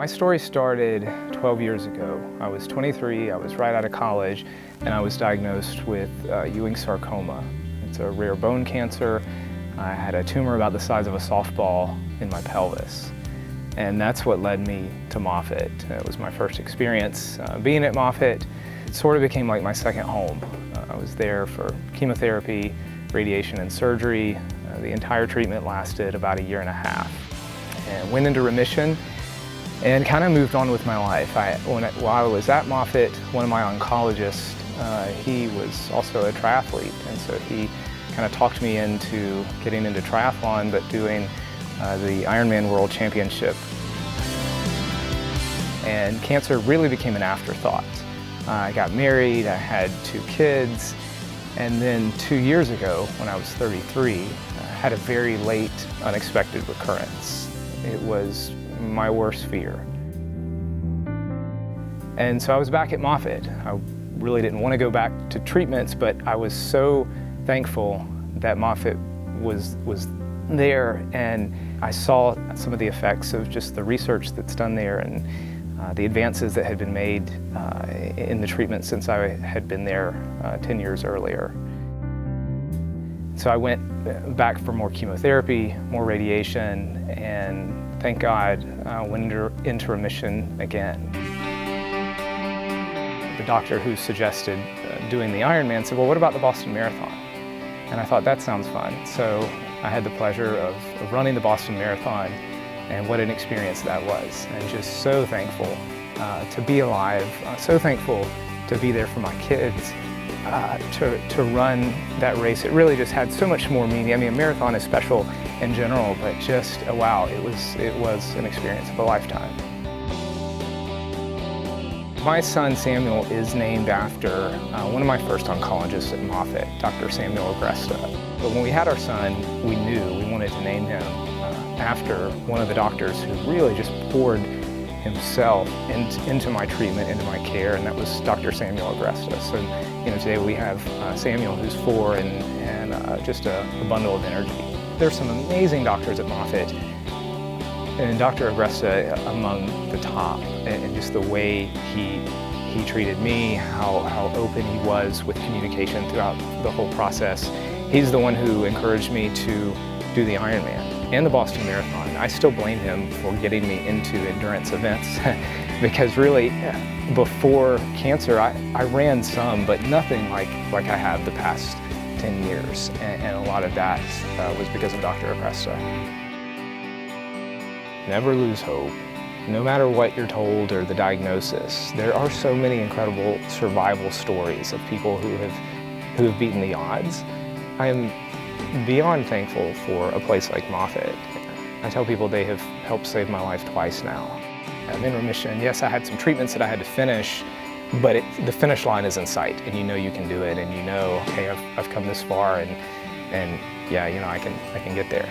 My story started 12 years ago. I was 23, I was right out of college, and I was diagnosed with Ewing sarcoma. It's a rare bone cancer. I had a tumor about the size of a softball in my pelvis. And that's what led me to Moffitt. It was my first experience being at Moffitt. It sort of became like my second home. I was there for chemotherapy, radiation, and surgery. The entire treatment lasted about 1.5 years. And went into remission and kind of moved on with my life. While I was at Moffitt, one of my oncologists, he was also a triathlete, and so he kind of talked me into getting into triathlon, but doing the Ironman World Championship. And cancer really became an afterthought. I got married, I had 2 kids, and then 2 years ago, when I was 33, I had a very late, unexpected recurrence. It was my worst fear. And so I was back at Moffitt. I really didn't want to go back to treatments, but I was so thankful that Moffitt was there, and I saw some of the effects of just the research that's done there and the advances that had been made in the treatment since I had been there 10 years earlier. So I went back for more chemotherapy, more radiation, and thank God went into remission again. The doctor who suggested doing the Ironman said, well, what about the Boston Marathon? And I thought, that sounds fun. So I had the pleasure of running the Boston Marathon, and what an experience that was. And just so thankful to be alive, so thankful to be there for my kids, to run that race. It really just had so much more meaning. I mean, a marathon is special in general, but just, wow, it was an experience of a lifetime. My son Samuel is named after one of my first oncologists at Moffitt, Dr. Samuel Agresta. But when we had our son, we knew we wanted to name him after one of the doctors who really just poured himself into my treatment, into my care, and that was Dr. Samuel Agresta. So, today we have Samuel, who's 4, and just a bundle of energy. There's some amazing doctors at Moffitt, and Dr. Agresta among the top, and just the way he treated me, how open he was with communication throughout the whole process. He's the one who encouraged me to do the Ironman and the Boston Marathon. I still blame him for getting me into endurance events because really, before cancer, I ran some, but nothing like I have the past 10 years. And a lot of that was because of Dr. Agresta. Never lose hope. No matter what you're told or the diagnosis, there are so many incredible survival stories of people who have beaten the odds. I am beyond thankful for a place like Moffitt. I tell people they have helped save my life twice now. I'm in remission. Yes, I had some treatments that I had to finish, but the finish line is in sight, and you know you can do it, and you know, okay, I've come this far, and yeah, I can get there.